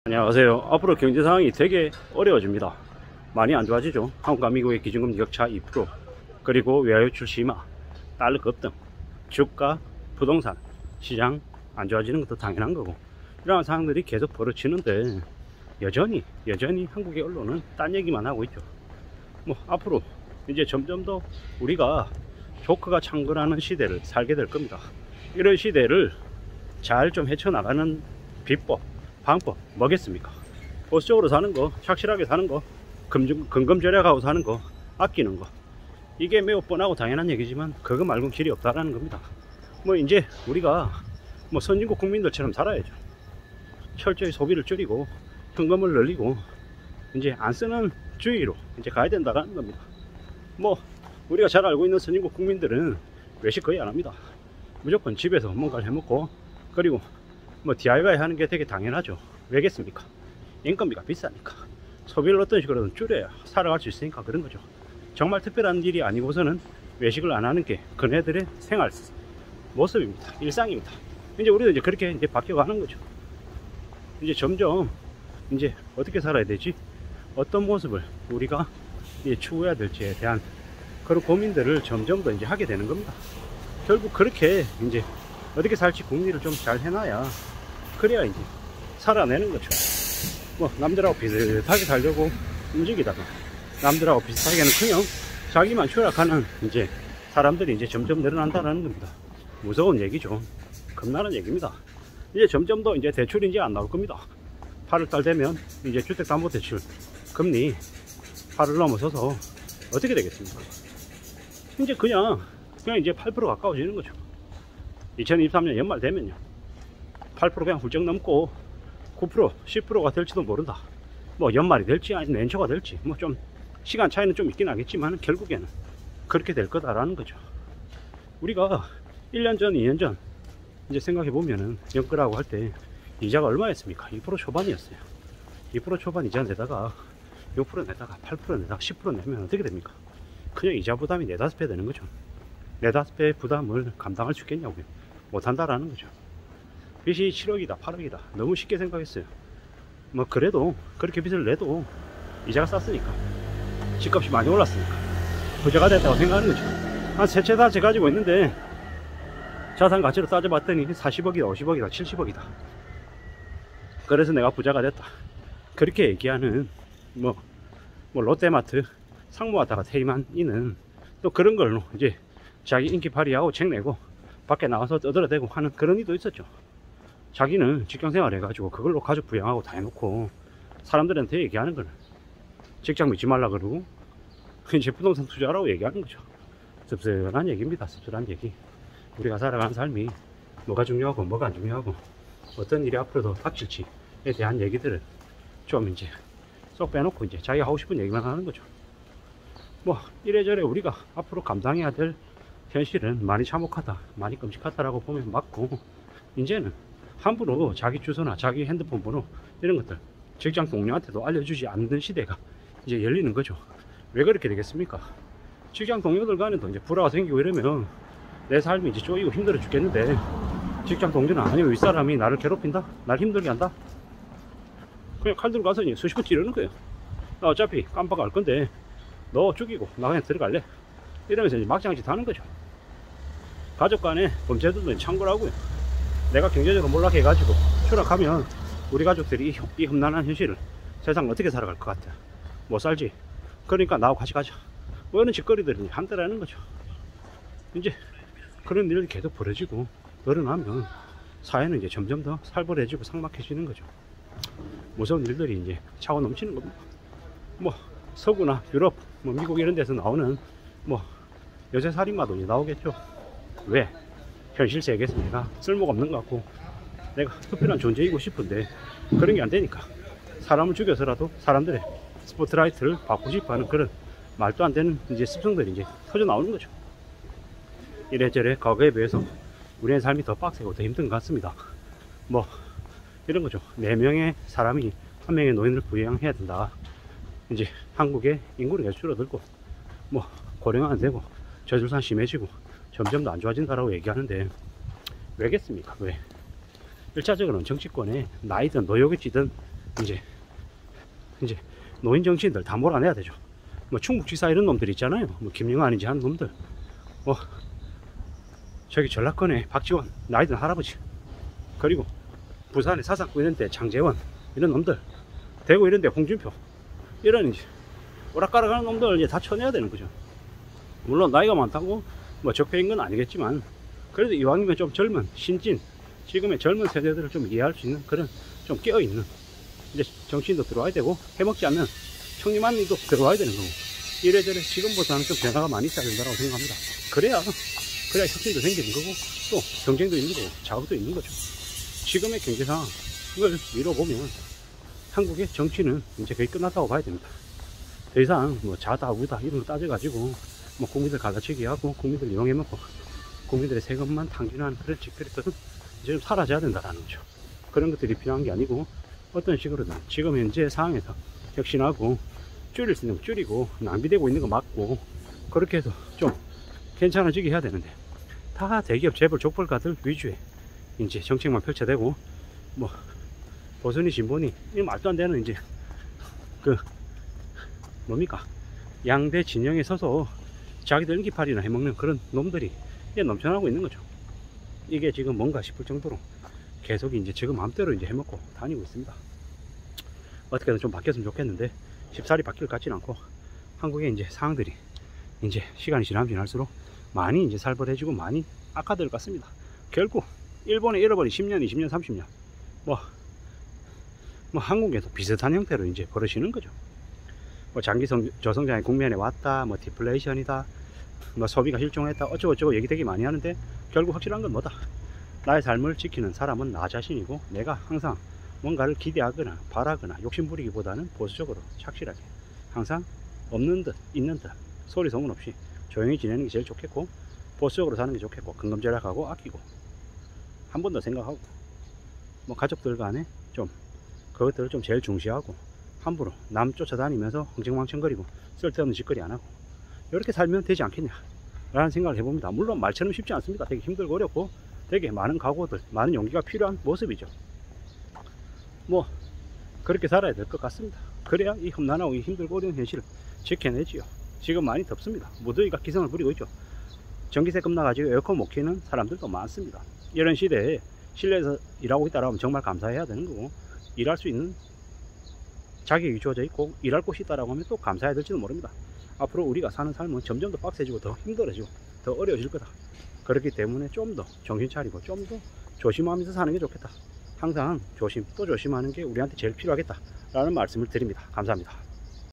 안녕하세요. 앞으로 경제 상황이 되게 어려워집니다. 많이 안 좋아지죠. 한국과 미국의 기준금리 격차 2%, 그리고 외화유출 심화, 달러 급등, 주가, 부동산 시장 안 좋아지는 것도 당연한 거고, 이러한 상황들이 계속 벌어지는데 여전히 한국의 언론은 딴 얘기만 하고 있죠. 앞으로 이제 점점 더 우리가 조커가 창궐하는 시대를 살게 될 겁니다. 이런 시대를 잘 좀 헤쳐나가는 비법, 방법 뭐겠습니까? 보수적으로 사는 거, 착실하게 사는 거, 근검 절약하고 사는 거, 아끼는 거, 이게 매우 뻔하고 당연한 얘기지만 그거 말고는 길이 없다라는 겁니다. 이제 우리가 선진국 국민들처럼 살아야죠. 철저히 소비를 줄이고 현금을 늘리고 이제 안 쓰는 주의로 이제 가야 된다는 겁니다. 우리가 잘 알고 있는 선진국 국민들은 외식 거의 안 합니다. 무조건 집에서 뭔가를 해먹고, 그리고 DIY 하는 게 되게 당연하죠. 왜겠습니까? 인건비가 비싸니까. 소비를 어떤 식으로든 줄여야 살아갈 수 있으니까 그런 거죠. 정말 특별한 일이 아니고서는 외식을 안 하는 게 그네들의 생활 모습입니다. 일상입니다. 이제 우리도 이제 그렇게 이제 바뀌어가는 거죠. 이제 점점 이제 어떻게 살아야 되지? 어떤 모습을 우리가 이제 추구해야 될지에 대한 그런 고민들을 점점 더 이제 하게 되는 겁니다. 결국 그렇게 이제 어떻게 살지 궁리를 좀 잘 해놔야, 그래야 이제 살아내는 거죠. 남들하고 비슷하게 살려고 움직이다가 남들하고 비슷하게는 그냥 자기만 추락하는 이제 사람들이 이제 점점 늘어난다는 겁니다. 무서운 얘기죠. 겁나는 얘기입니다. 이제 점점 더 이제 대출이 이제 안 나올 겁니다. 8월달 되면 이제 주택담보대출 금리 8을 넘어서서 어떻게 되겠습니까? 이제 그냥 이제 8% 가까워지는 거죠. 2023년 연말 되면요 8% 그냥 훌쩍 넘고 9% 10%가 될지도 모른다. 연말이 될지 아니면年초가 될지 좀 시간 차이는 좀 있긴 하겠지만 결국에는 그렇게 될 거다라는 거죠. 우리가 1년 전 2년 전 이제 생각해 보면은 연끌하고 할 때 이자가 얼마였습니까? 2% 초반이었어요. 2% 초반 이자 내다가 6% 내다가 8% 내다가 10% 내면 어떻게 됩니까? 그냥 이자 부담이 4, 5배 되는 거죠. 4, 5배 부담을 감당할 수 있겠냐고요. 못한다라는 거죠. 빚이 7억이다 8억이다 너무 쉽게 생각했어요. 그래도 그렇게 빚을 내도 이자가 쌌으니까, 집값이 많이 올랐으니까 부자가 됐다고 생각하는 거죠. 한 세 채 다 제 가지고 있는데 자산 가치로 따져봤더니 40억이다 50억이다 70억이다 그래서 내가 부자가 됐다, 그렇게 얘기하는 롯데마트 상무하다가 퇴임한 이는 또 그런 걸로 이제 자기 인기 발휘하고 책 내고 밖에 나가서 떠들어대고 하는 그런 이도 있었죠. 자기는 직장생활 해가지고 그걸로 가족 부양하고 다 해놓고 사람들한테 얘기하는 거는 직장 믿지 말라 그러고 이제 부동산 투자라고 얘기하는 거죠. 씁쓸한 얘기입니다. 씁쓸한 얘기. 우리가 살아가는 삶이 뭐가 중요하고 뭐가 안 중요하고 어떤 일이 앞으로 더 닥칠지에 대한 얘기들을 좀 이제 쏙 빼놓고 이제 자기가 하고 싶은 얘기만 하는 거죠. 이래저래 우리가 앞으로 감당해야 될 현실은 많이 참혹하다, 많이 끔찍하다라고 보면 맞고, 이제는 함부로 자기 주소나 자기 핸드폰 번호 이런 것들 직장 동료한테도 알려주지 않는 시대가 이제 열리는 거죠. 왜 그렇게 되겠습니까? 직장 동료들 간에도 이제 불화가 생기고 이러면 내 삶이 이제 쪼이고 힘들어 죽겠는데, 직장 동료나 아니면 윗사람이 나를 괴롭힌다? 날 힘들게 한다? 그냥 칼 들고 가서 수십 번 찌르는 거예요. 나 어차피 깜빡할 건데 너 죽이고 나 그냥 들어갈래? 이러면서 이제 막장짓 하는 거죠. 가족 간에 범죄들도 창궐하고요. 내가 경제적으로 몰락해가지고 추락하면 우리 가족들이 이 험난한 현실을 세상 어떻게 살아갈 것 같아? 못 살지. 그러니까 나하고 같이 가자. 이런 짓거리들이 한때라는 거죠. 이제 그런 일이 계속 벌어지고 늘어나면 사회는 이제 점점 더 살벌해지고 삭막해지는 거죠. 무서운 일들이 이제 차고 넘치는 겁니다. 서구나 유럽, 미국 이런 데서 나오는 여세 살인마도 이제 나오겠죠. 왜? 현실 세계에서 내가 쓸모가 없는 것 같고 내가 특별한 존재이고 싶은데 그런 게 안 되니까 사람을 죽여서라도 사람들의 스포트라이트를 받고 싶어 하는 그런 말도 안 되는 이제 습성들이 이제 터져 나오는 거죠. 이래저래 과거에 비해서 우리의 삶이 더 빡세고 더 힘든 것 같습니다. 이런 거죠. 4명의 사람이 1명의 노인을 부양해야 된다. 이제 한국의 인구는 계속 줄어들고 고령화 안 되고 저출산 심해지고 점점 더 안 좋아진다라고 얘기하는데 왜겠습니까? 왜? 1차적으로는 정치권에 나이든 노역이든 이제 노인 정치인들 다 몰아내야 되죠. 뭐 충북지사 이런 놈들 있잖아요. 뭐 김영환인지 하는 놈들. 저기 전라권에 박지원 나이 든 할아버지, 그리고 부산에 사상구 이런데 장재원 이런 놈들, 대구 이런데 홍준표 이런 이제 오락가락하는 놈들 이제 다 쳐내야 되는 거죠. 물론 나이가 많다고 뭐 적폐인 건 아니겠지만 그래도 이왕이면 좀 젊은 신진, 지금의 젊은 세대들을 좀 이해할 수 있는 그런 좀 깨어있는 이제 정치인도 들어와야 되고, 해먹지 않는 청림한님도 들어와야 되는 거고, 이래저래 지금보다는 좀 변화가 많이 있어야 된다고 생각합니다. 그래야 혁신도 생기는 거고, 또 경쟁도 있는 거고, 자극도 있는 거죠. 지금의 경제 상황을 미뤄보면 한국의 정치는 이제 거의 끝났다고 봐야 됩니다. 더 이상 뭐 자다 우다 이런 거 따져가지고 뭐 국민들 갈라치기 하고 국민들 이용해먹고 국민들의 세금만 탕진하는 그런 짓거리들은 이제 좀 사라져야 된다는 거죠. 그런 것들이 필요한 게 아니고, 어떤 식으로든 지금 현재 상황에서 혁신하고 줄일 수 있는 거 줄이고 낭비되고 있는 거 막고 그렇게 해서 좀 괜찮아지게 해야 되는데, 다 대기업 재벌 족벌가들 위주의 이제 정책만 펼쳐대고 뭐 보수니 진보니 이 말도 안 되는 이제 그 뭡니까 양대 진영에 서서 자기들 인기팔이나 해먹는 그런 놈들이 이제 넘쳐나고 있는 거죠. 이게 지금 뭔가 싶을 정도로 계속 이제 지금 마음대로 이제 해먹고 다니고 있습니다. 어떻게든 좀 바뀌었으면 좋겠는데 쉽사리 바뀔 것 같지는 않고, 한국의 이제 상황들이 이제 시간이 지나면 지날수록 많이 이제 살벌해지고 많이 악화될 것 같습니다. 결국 일본에 잃어버린 10년, 20년, 30년 뭐 한국에도 비슷한 형태로 이제 벌어지는 거죠. 뭐 장기 저성장의 국면에 왔다, 뭐 디플레이션이다, 뭐 소비가 실종했다, 어쩌고저쩌고 얘기 되게 많이 하는데, 결국 확실한 건 뭐다? 나의 삶을 지키는 사람은 나 자신이고, 내가 항상 뭔가를 기대하거나 바라거나 욕심부리기보다는 보수적으로 착실하게 항상 없는 듯 있는 듯 소리 소문 없이 조용히 지내는 게 제일 좋겠고, 보수적으로 사는 게 좋겠고, 근검절약하고 아끼고 한 번 더 생각하고, 뭐 가족들 간에 좀 그것들을 좀 제일 중시하고, 함부로 남 쫓아다니면서 흥청망청거리고 쓸데없는 짓거리 안 하고 이렇게 살면 되지 않겠냐 라는 생각을 해봅니다. 물론 말처럼 쉽지 않습니다. 되게 힘들고 어렵고 되게 많은 각오들, 많은 용기가 필요한 모습이죠. 뭐 그렇게 살아야 될 것 같습니다. 그래야 이 험난하고 이 힘들고 어려운 현실을 지켜내지요. 지금 많이 덥습니다. 무더위가 기승을 부리고 있죠. 전기세 급나가지고 에어컨 못 켜는 사람들도 많습니다. 이런 시대에 실내에서 일하고 있다고 하면 정말 감사해야 되는 거고, 일할 수 있는 자격이 주어져 있고 일할 곳이 있다고 하면 또 감사해야 될지도 모릅니다. 앞으로 우리가 사는 삶은 점점 더 빡세지고 더 힘들어지고 더 어려워질 거다. 그렇기 때문에 좀 더 정신 차리고 좀 더 조심하면서 사는 게 좋겠다. 항상 조심 또 조심하는 게 우리한테 제일 필요하겠다 라는 말씀을 드립니다. 감사합니다.